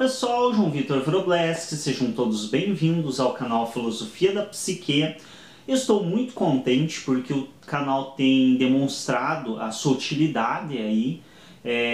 pessoal, João Vitor Wróblewski, sejam todos bem-vindos ao canal Filosofia da Psique. Estou muito contente porque o canal tem demonstrado a sua utilidade aí.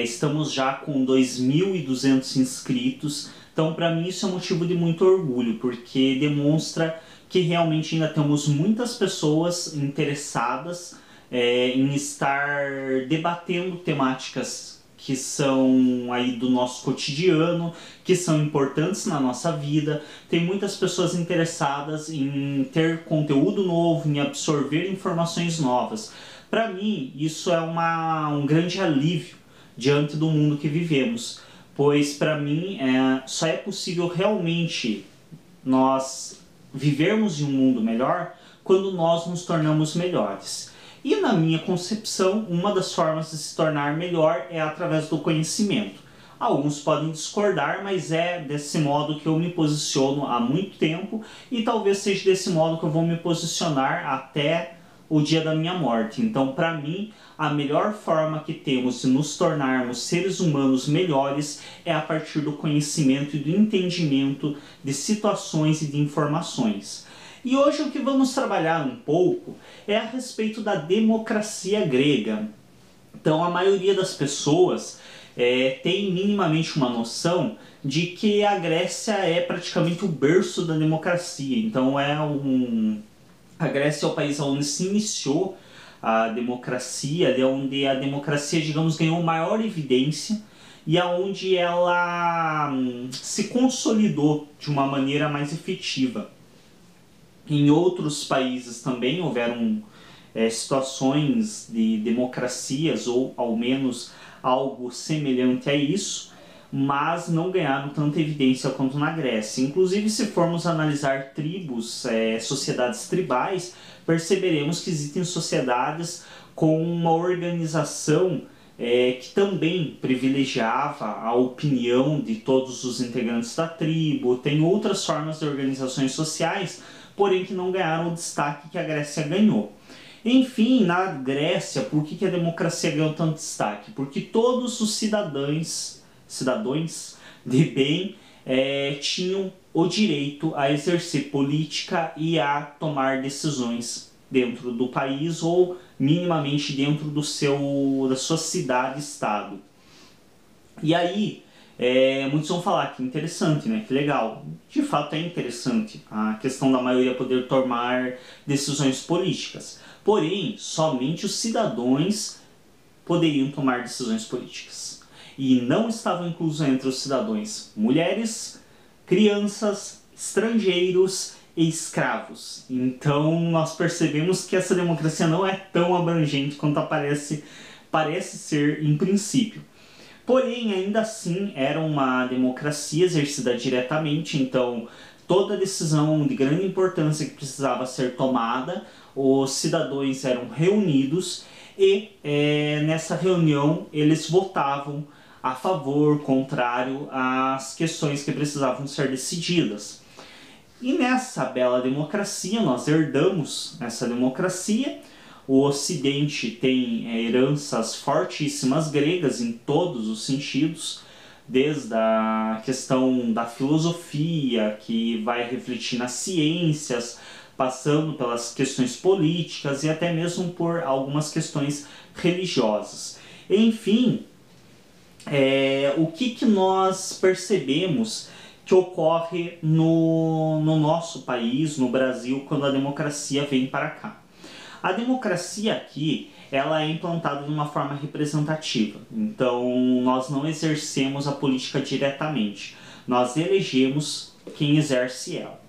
Estamos já com 2.200 inscritos, então para mim isso é motivo de muito orgulho, porque demonstra que realmente ainda temos muitas pessoas interessadas em estar debatendo temáticas que são aí do nosso cotidiano, que são importantes na nossa vida. Tem muitas pessoas interessadas em ter conteúdo novo, em absorver informações novas. Para mim, isso é um grande alívio diante do mundo que vivemos, pois para mim só é possível realmente nós vivermos em um mundo melhor quando nós nos tornamos melhores. E na minha concepção, uma das formas de se tornar melhor é através do conhecimento. Alguns podem discordar, mas é desse modo que eu me posiciono há muito tempo e talvez seja desse modo que eu vou me posicionar até o dia da minha morte. Então, para mim, a melhor forma que temos de nos tornarmos seres humanos melhores é a partir do conhecimento e do entendimento de situações e de informações. E hoje o que vamos trabalhar um pouco é a respeito da democracia grega. Então a maioria das pessoas tem minimamente uma noção de que a Grécia é praticamente o berço da democracia. Então a Grécia é o país onde se iniciou a democracia, é onde a democracia, digamos, ganhou maior evidência e aonde ela se consolidou de uma maneira mais efetiva. Em outros países também houveram situações de democracias, ou ao menos algo semelhante a isso, mas não ganharam tanta evidência quanto na Grécia. Inclusive, se formos analisar tribos, sociedades tribais, perceberemos que existem sociedades com uma organização que também privilegiava a opinião de todos os integrantes da tribo. Tem outras formas de organizações sociais, porém que não ganharam o destaque que a Grécia ganhou. Enfim, na Grécia, por que a democracia ganhou tanto destaque? Porque todos os cidadãos de bem tinham o direito a exercer política e a tomar decisões dentro do país ou minimamente dentro da sua cidade-estado. E aí, muitos vão falar que interessante, né? Que legal. De fato é interessante a questão da maioria poder tomar decisões políticas. Porém, somente os cidadãos poderiam tomar decisões políticas. E não estavam inclusos entre os cidadãos mulheres, crianças, estrangeiros e escravos. Então nós percebemos que essa democracia não é tão abrangente quanto parece ser em princípio. Porém, ainda assim, era uma democracia exercida diretamente, então toda decisão de grande importância que precisava ser tomada, os cidadãos eram reunidos e nessa reunião eles votavam a favor, contrário às questões que precisavam ser decididas. E nessa bela democracia, nós herdamos essa democracia. O Ocidente tem heranças fortíssimas gregas em todos os sentidos, desde a questão da filosofia, que vai refletir nas ciências, passando pelas questões políticas e até mesmo por algumas questões religiosas. Enfim, o que nós percebemos que ocorre no nosso país, no Brasil, quando a democracia vem para cá? A democracia aqui, ela é implantada de uma forma representativa. Então, nós não exercemos a política diretamente. Nós elegemos quem exerce ela.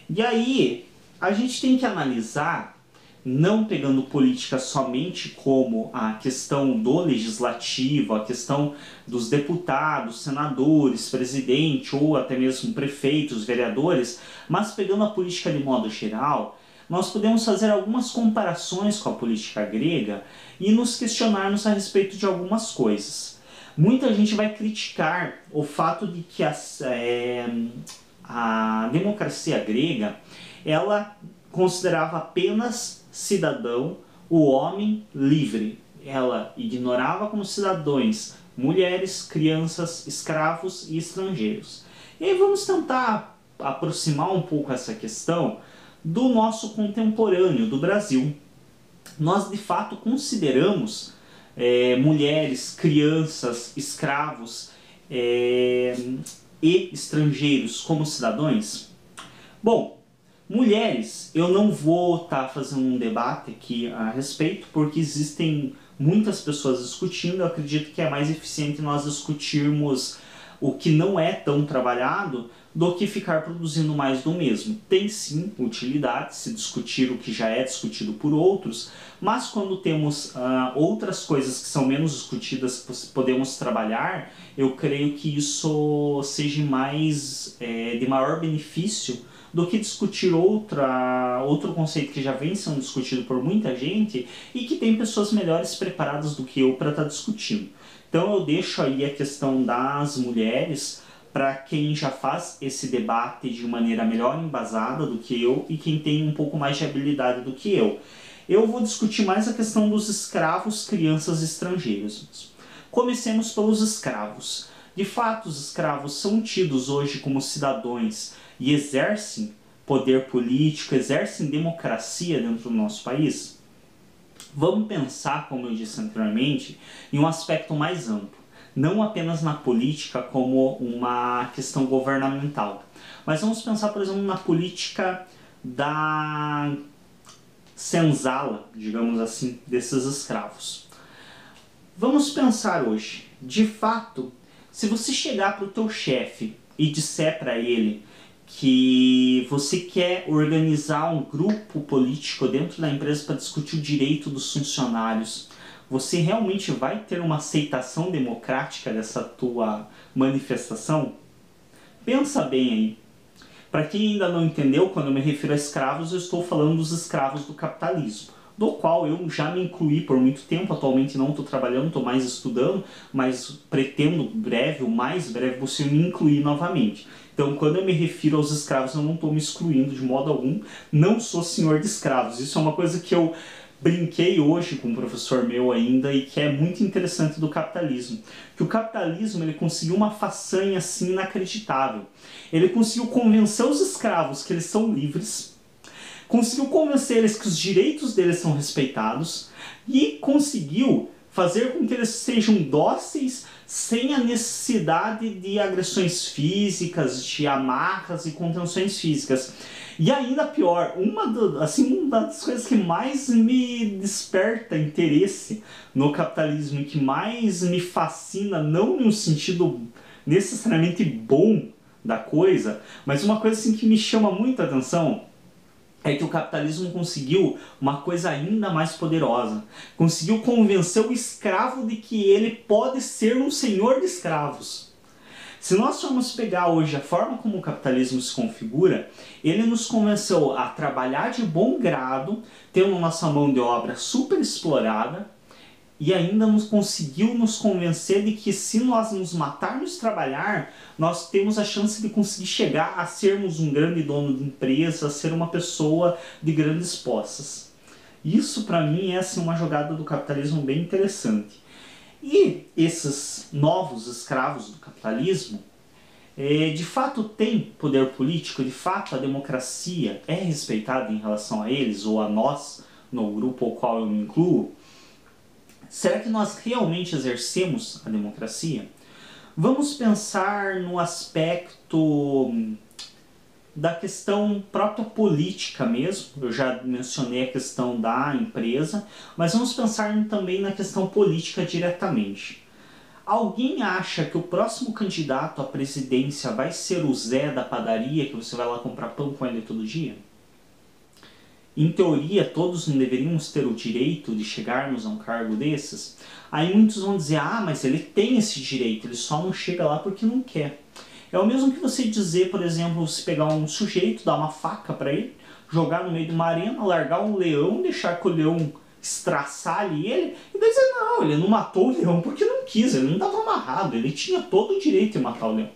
E aí, a gente tem que analisar, não pegando política somente como a questão do legislativo, a questão dos deputados, senadores, presidente ou até mesmo prefeitos, vereadores, mas pegando a política de modo geral, nós podemos fazer algumas comparações com a política grega e nos questionarmos a respeito de algumas coisas. Muita gente vai criticar o fato de que a democracia grega, ela considerava apenas cidadão o homem livre. Ela ignorava como cidadãos mulheres, crianças, escravos e estrangeiros. E aí vamos tentar aproximar um pouco essa questão do nosso contemporâneo, do Brasil. Nós de fato consideramos mulheres, crianças, escravos e estrangeiros como cidadãos? Bom, mulheres, eu não vou estar fazendo um debate aqui a respeito, porque existem muitas pessoas discutindo. Eu acredito que é mais eficiente nós discutirmos o que não é tão trabalhado do que ficar produzindo mais do mesmo. Tem sim utilidade se discutir o que já é discutido por outros, mas quando temos outras coisas que são menos discutidas que podemos trabalhar, eu creio que isso seja mais de maior benefício do que discutir outro conceito que já vem sendo discutido por muita gente e que tem pessoas melhores preparadas do que eu para estar discutindo. Então eu deixo aí a questão das mulheres para quem já faz esse debate de maneira melhor embasada do que eu e quem tem um pouco mais de habilidade do que eu. Eu vou discutir mais a questão dos escravos, crianças e estrangeiros. Comecemos pelos escravos. De fato, os escravos são tidos hoje como cidadãos e exercem poder político, exercem democracia dentro do nosso país? Vamos pensar, como eu disse anteriormente, em um aspecto mais amplo. Não apenas na política como uma questão governamental. Mas vamos pensar, por exemplo, na política da senzala, digamos assim, desses escravos. Vamos pensar hoje, de fato, se você chegar para o teu chefe e disser para ele que você quer organizar um grupo político dentro da empresa para discutir o direito dos funcionários, você realmente vai ter uma aceitação democrática dessa tua manifestação? Pensa bem aí. Para quem ainda não entendeu, quando eu me refiro a escravos, eu estou falando dos escravos do capitalismo, do qual eu já me incluí por muito tempo. Atualmente não estou trabalhando, estou mais estudando, mas pretendo breve, o mais breve possível, me incluir novamente. Então, quando eu me refiro aos escravos, eu não estou me excluindo de modo algum, não sou senhor de escravos. Isso é uma coisa que eu brinquei hoje com um professor meu ainda e que é muito interessante do capitalismo. Que o capitalismo ele conseguiu uma façanha assim inacreditável. Ele conseguiu convencer os escravos que eles são livres, conseguiu convencer eles que os direitos deles são respeitados e conseguiu fazer com que eles sejam dóceis sem a necessidade de agressões físicas, de amarras e contenções físicas. E ainda pior, uma das coisas que mais me desperta interesse no capitalismo e que mais me fascina, não no sentido necessariamente bom da coisa, mas uma coisa assim que me chama muita atenção, é que o capitalismo conseguiu uma coisa ainda mais poderosa. Conseguiu convencer o escravo de que ele pode ser um senhor de escravos. Se nós formos pegar hoje a forma como o capitalismo se configura, ele nos convenceu a trabalhar de bom grado, tendo nossa mão de obra super explorada, e ainda conseguiu nos convencer de que se nós nos matarmos de trabalhar, nós temos a chance de conseguir chegar a sermos um grande dono de empresa, a ser uma pessoa de grandes posses. Isso para mim é assim, uma jogada do capitalismo bem interessante. E esses novos escravos do capitalismo, de fato têm poder político? De fato a democracia é respeitada em relação a eles, ou a nós, no grupo ao qual eu me incluo? Será que nós realmente exercemos a democracia? Vamos pensar no aspecto da questão própria política mesmo. Eu já mencionei a questão da empresa, mas vamos pensar também na questão política diretamente. Alguém acha que o próximo candidato à presidência vai ser o Zé da padaria, que você vai lá comprar pão com ele todo dia? Em teoria, todos não deveríamos ter o direito de chegarmos a um cargo desses? Aí muitos vão dizer, mas ele tem esse direito, ele só não chega lá porque não quer. É o mesmo que você dizer, por exemplo, você pegar um sujeito, dar uma faca para ele, jogar no meio de uma arena, largar um leão, deixar que o leão estraçar ali ele, e daí dizer, não, ele não matou o leão porque não quis, ele não estava amarrado, ele tinha todo o direito de matar o leão.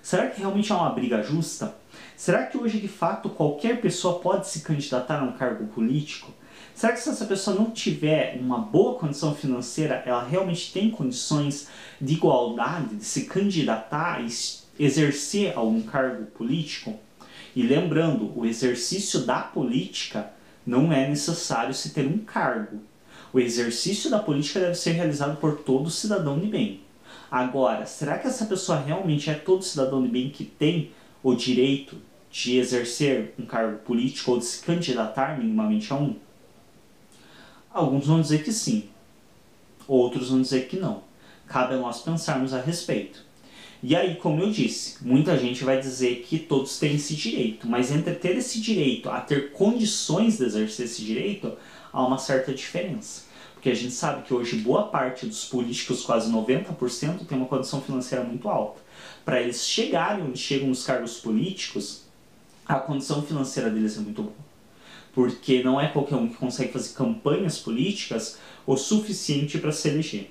Será que realmente é uma briga justa? Será que hoje, de fato, qualquer pessoa pode se candidatar a um cargo político? Será que se essa pessoa não tiver uma boa condição financeira, ela realmente tem condições de igualdade, de se candidatar e exercer algum cargo político? E lembrando, o exercício da política não é necessário se ter um cargo. O exercício da política deve ser realizado por todo cidadão de bem. Agora, será que essa pessoa realmente é todo cidadão de bem que tem o direito de exercer um cargo político ou de se candidatar minimamente a um? Alguns vão dizer que sim, outros vão dizer que não. Cabe a nós pensarmos a respeito. E aí, como eu disse, muita gente vai dizer que todos têm esse direito, mas entre ter esse direito a ter condições de exercer esse direito, há uma certa diferença. Porque a gente sabe que hoje boa parte dos políticos, quase 90%, tem uma condição financeira muito alta. Para eles chegarem onde chegam nos cargos políticos, a condição financeira deles é muito boa. Porque não é qualquer um que consegue fazer campanhas políticas o suficiente para se eleger.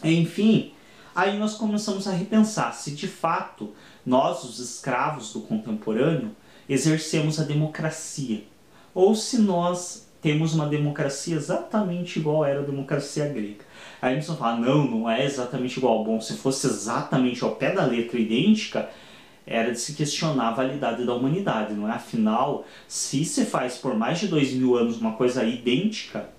Enfim, aí nós começamos a repensar se de fato nós, os escravos do contemporâneo, exercemos a democracia, ou se nós temos uma democracia exatamente igual era a democracia grega. Aí a gente vai falar, não é exatamente igual. Bom, se fosse exatamente ao pé da letra idêntica, era de se questionar a validade da humanidade, não é? Afinal, se se faz por mais de 2000 anos uma coisa idêntica,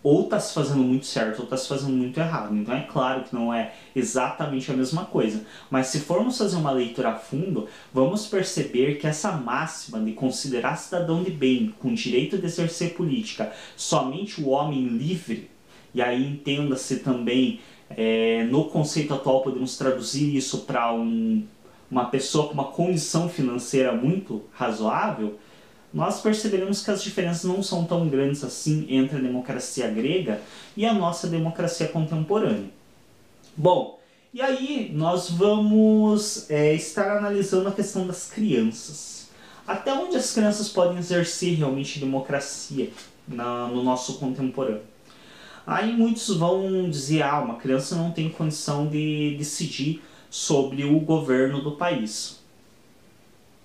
ou está se fazendo muito certo ou está se fazendo muito errado. Então é claro que não é exatamente a mesma coisa. Mas se formos fazer uma leitura a fundo, vamos perceber que essa máxima de considerar cidadão de bem, com direito de exercer política, somente o homem livre, e aí entenda-se também, no conceito atual podemos traduzir isso para uma pessoa com uma condição financeira muito razoável, nós perceberemos que as diferenças não são tão grandes assim entre a democracia grega e a nossa democracia contemporânea. Bom, e aí nós vamos estar analisando a questão das crianças. Até onde as crianças podem exercer realmente democracia no nosso contemporâneo? Aí muitos vão dizer, uma criança não tem condição de decidir sobre o governo do país.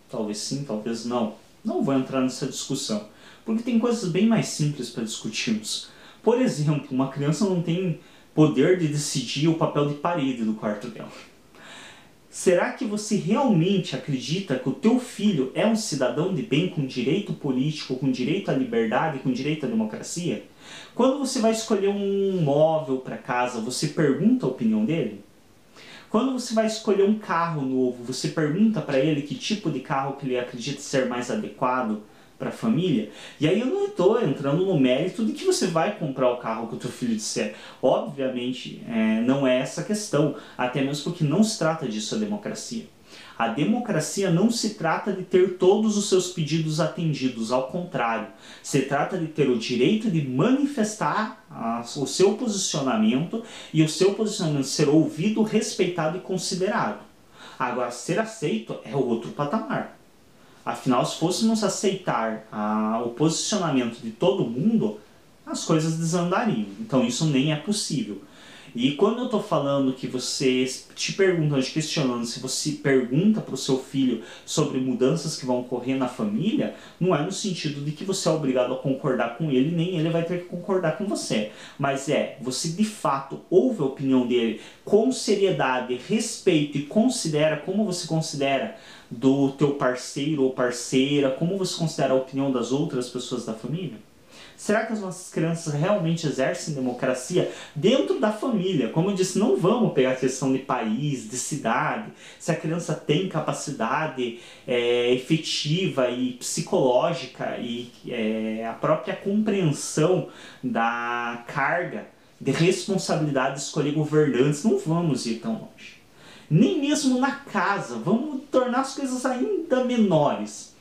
Talvez sim, talvez não. Não vou entrar nessa discussão, porque tem coisas bem mais simples para discutirmos. Por exemplo, uma criança não tem poder de decidir o papel de parede do quarto dela. Será que você realmente acredita que o teu filho é um cidadão de bem com direito político, com direito à liberdade, com direito à democracia? Quando você vai escolher um móvel para casa, você pergunta a opinião dele? Quando você vai escolher um carro novo, você pergunta para ele que tipo de carro que ele acredita ser mais adequado para a família? E aí eu não estou entrando no mérito de que você vai comprar o carro que o teu filho disser. Obviamente, não é essa a questão, até mesmo porque não se trata disso a democracia. A democracia não se trata de ter todos os seus pedidos atendidos, ao contrário. Se trata de ter o direito de manifestar o seu posicionamento e o seu posicionamento ser ouvido, respeitado e considerado. Agora, ser aceito é outro patamar. Afinal, se fôssemos aceitar o posicionamento de todo mundo, as coisas desandariam. Então isso nem é possível. E quando eu estou falando que você te pergunta, te questionando se você pergunta para o seu filho sobre mudanças que vão ocorrer na família, não é no sentido de que você é obrigado a concordar com ele, nem ele vai ter que concordar com você. Mas você de fato ouve a opinião dele com seriedade, respeito e considera como você considera do teu parceiro ou parceira, como você considera a opinião das outras pessoas da família? Será que as nossas crianças realmente exercem democracia dentro da família? Como eu disse, não vamos pegar a questão de país, de cidade, se a criança tem capacidade efetiva e psicológica e a própria compreensão da carga de responsabilidade de escolher governantes. Não vamos ir tão longe. Nem mesmo na casa, vamos tornar as coisas ainda menores.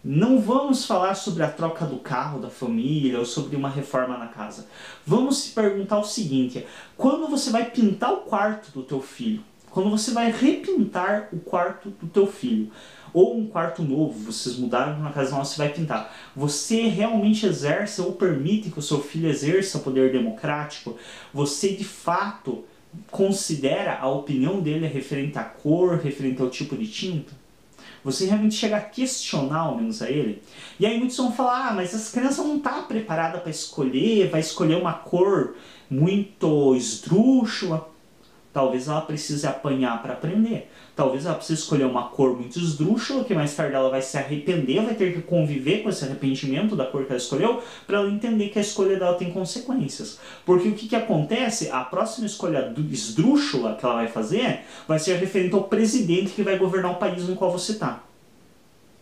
Não vamos falar sobre a troca do carro da família ou sobre uma reforma na casa. Vamos se perguntar o seguinte: quando você vai pintar o quarto do teu filho, quando você vai repintar o quarto do teu filho, ou um quarto novo, vocês mudaram para uma casa nova, você vai pintar, você realmente exerce ou permite que o seu filho exerça poder democrático? Você de fato considera a opinião dele referente à cor, referente ao tipo de tinta? Você realmente chega a questionar ao menos a ele? E aí muitos vão falar, mas essa criança não está preparada para escolher, vai escolher uma cor muito esdrúxula. Talvez ela precise apanhar para aprender. Talvez ela precise escolher uma cor muito esdrúxula, que mais tarde ela vai se arrepender, vai ter que conviver com esse arrependimento da cor que ela escolheu, para ela entender que a escolha dela tem consequências. Porque o que acontece? A próxima escolha esdrúxula que ela vai fazer vai ser referente ao presidente que vai governar o país no qual você está.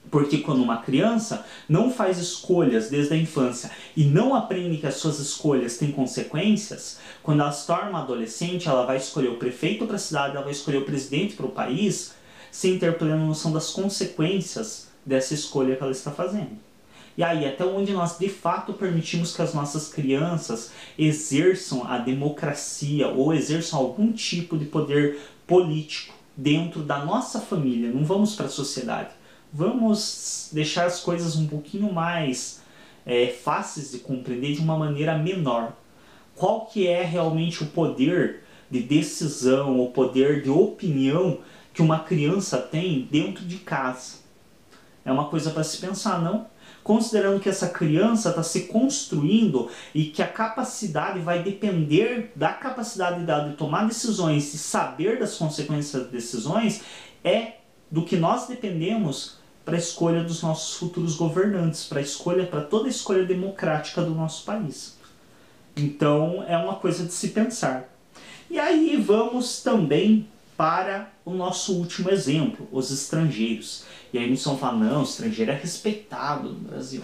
Porque quando uma criança não faz escolhas desde a infância e não aprende que as suas escolhas têm consequências, quando ela se torna uma adolescente, ela vai escolher o prefeito para a cidade, ela vai escolher o presidente para o país, sem ter plena noção das consequências dessa escolha que ela está fazendo. E aí, até onde nós de fato permitimos que as nossas crianças exerçam a democracia ou exerçam algum tipo de poder político dentro da nossa família, não vamos para a sociedade. Vamos deixar as coisas um pouquinho mais fáceis de compreender de uma maneira menor. Qual que é realmente o poder de decisão, o poder de opinião que uma criança tem dentro de casa? É uma coisa para se pensar, não? Considerando que essa criança está se construindo e que a capacidade vai depender da capacidade dela de tomar decisões e saber das consequências das decisões, é do que nós dependemos para a escolha dos nossos futuros governantes, para toda a escolha democrática do nosso país. Então é uma coisa de se pensar. E aí vamos também para o nosso último exemplo, os estrangeiros. E aí muitos vão falar, não, o estrangeiro é respeitado no Brasil.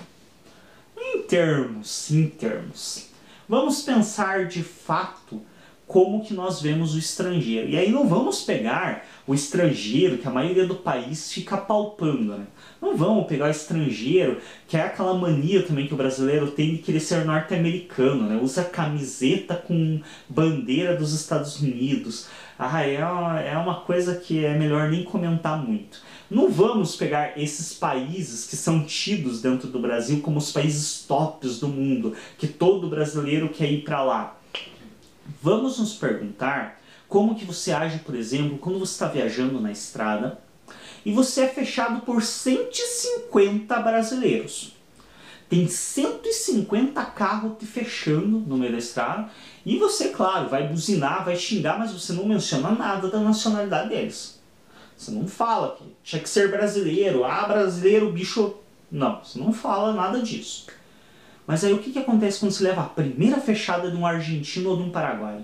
Em termos. Vamos pensar de fato como que nós vemos o estrangeiro. E aí não vamos pegar o estrangeiro que a maioria do país fica palpando, né? Não vamos pegar o estrangeiro, que é aquela mania também que o brasileiro tem de querer ser norte-americano, né? Usa camiseta com bandeira dos Estados Unidos. É uma coisa que é melhor nem comentar muito. Não vamos pegar esses países que são tidos dentro do Brasil como os países tops do mundo, que todo brasileiro quer ir para lá. Vamos nos perguntar como que você age, por exemplo, quando você está viajando na estrada e você é fechado por 150 brasileiros. Tem 150 carros te fechando no meio da estrada e você, claro, vai buzinar, vai xingar, mas você não menciona nada da nacionalidade deles. Você não fala que tinha que ser brasileiro, brasileiro, bicho... Não, você não fala nada disso. Mas aí o que acontece quando você leva a primeira fechada de um argentino ou de um paraguaio?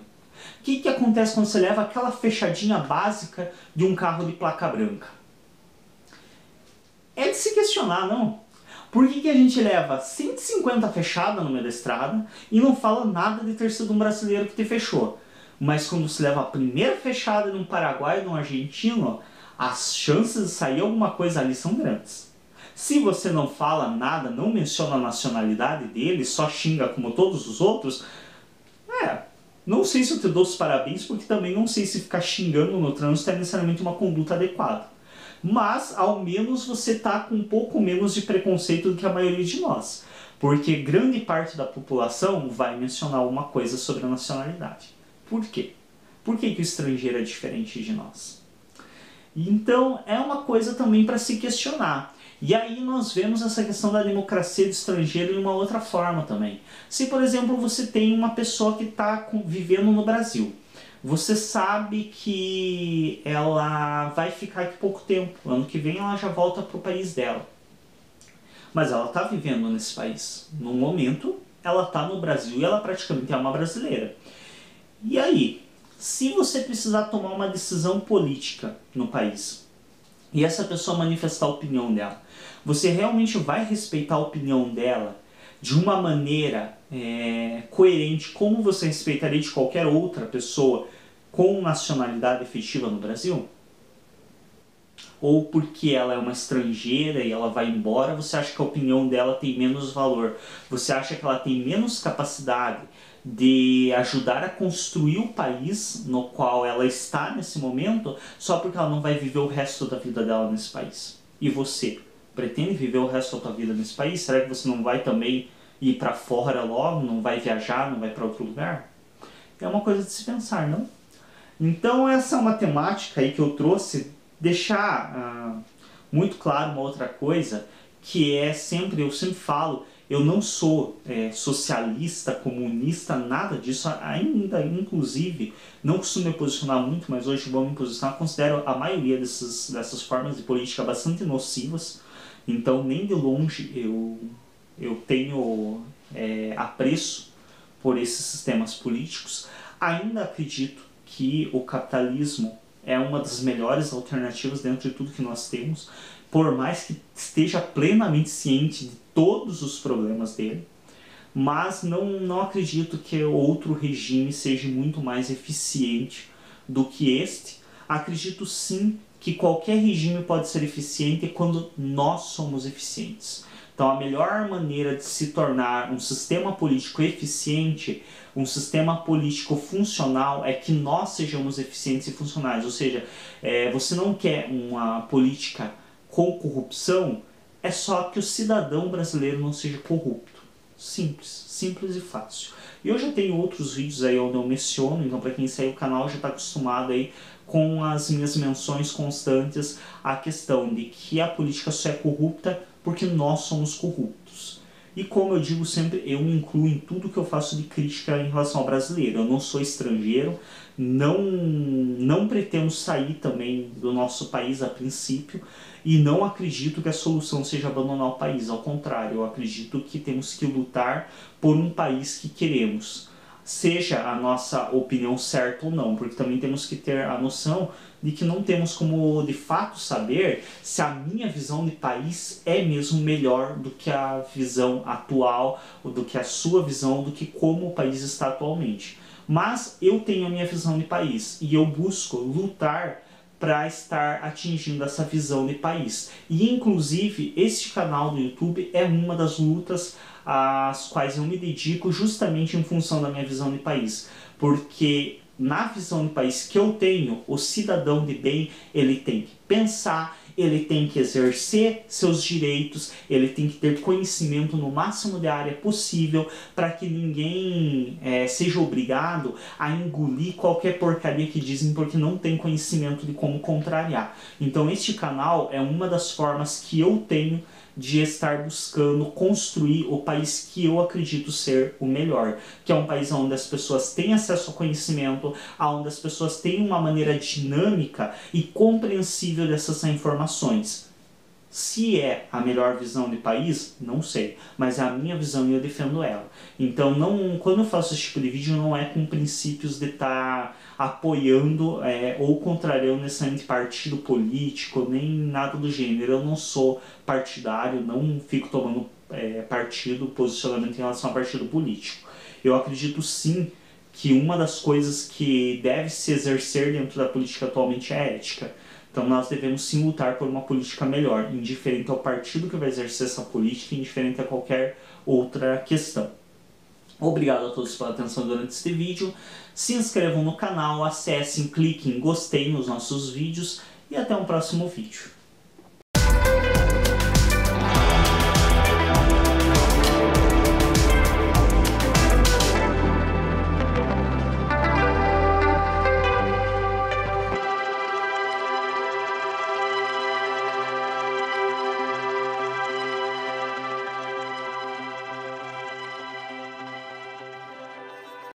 O que acontece quando você leva aquela fechadinha básica de um carro de placa branca? É de se questionar, não? Por que a gente leva 150 fechadas no meio da estrada e não fala nada de ter sido um brasileiro que te fechou? Mas quando você leva a primeira fechada de um paraguaio ou de um argentino, as chances de sair alguma coisa ali são grandes. Se você não fala nada, não menciona a nacionalidade dele, só xinga como todos os outros, não sei se eu te dou os parabéns, porque também não sei se ficar xingando no trânsito é necessariamente uma conduta adequada. Mas, ao menos, você está com um pouco menos de preconceito do que a maioria de nós. Porque grande parte da população vai mencionar alguma coisa sobre a nacionalidade. Por quê? Por que o estrangeiro é diferente de nós? Então, é uma coisa também para se questionar. E aí nós vemos essa questão da democracia do estrangeiro de uma outra forma também. Se, por exemplo, você tem uma pessoa que está vivendo no Brasil, você sabe que ela vai ficar aqui pouco tempo, ano que vem ela já volta para o país dela. Mas ela está vivendo nesse país. No momento, ela está no Brasil e ela praticamente é uma brasileira. E aí, se você precisar tomar uma decisão política no país, e essa pessoa manifestar a opinião dela, você realmente vai respeitar a opinião dela de uma maneira coerente, como você respeitaria de qualquer outra pessoa com nacionalidade efetiva no Brasil? Ou porque ela é uma estrangeira e ela vai embora, você acha que a opinião dela tem menos valor? Você acha que ela tem menos capacidade de ajudar a construir o país no qual ela está nesse momento, só porque ela não vai viver o resto da vida dela nesse país? E você? Pretende viver o resto da sua vida nesse país? Será que você não vai também ir para fora logo? Não vai viajar? Não vai para outro lugar? É uma coisa de se pensar, não? Então essa é uma temática aí que eu trouxe, deixar muito claro uma outra coisa, que é sempre, eu sempre falo, eu não sou socialista, comunista, nada disso, ainda, inclusive, não costumo me posicionar muito, mas hoje vou me posicionar, considero a maioria dessas formas de política bastante nocivas, então nem de longe eu tenho apreço por esses sistemas políticos. Ainda acredito que o capitalismo é uma das melhores alternativas dentro de tudo que nós temos, por mais que esteja plenamente ciente de todos os problemas dele, mas não acredito que outro regime seja muito mais eficiente do que este. Acredito sim que qualquer regime pode ser eficiente quando nós somos eficientes. Então a melhor maneira de se tornar um sistema político eficiente, um sistema político funcional, é que nós sejamos eficientes e funcionais. Ou seja, você não quer uma política com corrupção, é só que o cidadão brasileiro não seja corrupto. Simples e fácil. E eu já tenho outros vídeos aí onde eu menciono, então para quem segue o canal já está acostumado aí com as minhas menções constantes à questão de que a política só é corrupta porque nós somos corruptos. E como eu digo sempre, eu me incluo em tudo que eu faço de crítica em relação ao brasileiro. Eu não sou estrangeiro, não pretendo sair também do nosso país a princípio, e não acredito que a solução seja abandonar o país. Ao contrário, eu acredito que temos que lutar por um país que queremos. Seja a nossa opinião certa ou não, porque também temos que ter a noção de que não temos como de fato saber se a minha visão de país é mesmo melhor do que a visão atual, ou do que a sua visão, do que como o país está atualmente. Mas eu tenho a minha visão de país e eu busco lutar para estar atingindo essa visão de país. E inclusive este canal do YouTube é uma das lutas às quais eu me dedico justamente em função da minha visão de país. Porque na visão de país que eu tenho, o cidadão de bem, ele tem que pensar, ele tem que exercer seus direitos, ele tem que ter conhecimento no máximo de área possível para que ninguém seja obrigado a engolir qualquer porcaria que dizem porque não tem conhecimento de como contrariar. Então este canal é uma das formas que eu tenho de estar buscando construir o país que eu acredito ser o melhor, que é um país onde as pessoas têm acesso ao conhecimento, onde as pessoas têm uma maneira dinâmica e compreensível dessas informações. Se é a melhor visão de país, não sei, mas é a minha visão e eu defendo ela. Então, quando eu faço esse tipo de vídeo, não é com princípios de estar apoiando ou contrariando necessariamente partido político, nem nada do gênero. Eu não sou partidário, não fico tomando posicionamento em relação a partido político. Eu acredito sim que uma das coisas que deve se exercer dentro da política atualmente é a ética. Então nós devemos sim lutar por uma política melhor, indiferente ao partido que vai exercer essa política, indiferente a qualquer outra questão. Obrigado a todos pela atenção durante este vídeo. Se inscrevam no canal, acessem, cliquem em gostei nos nossos vídeos e até um próximo vídeo.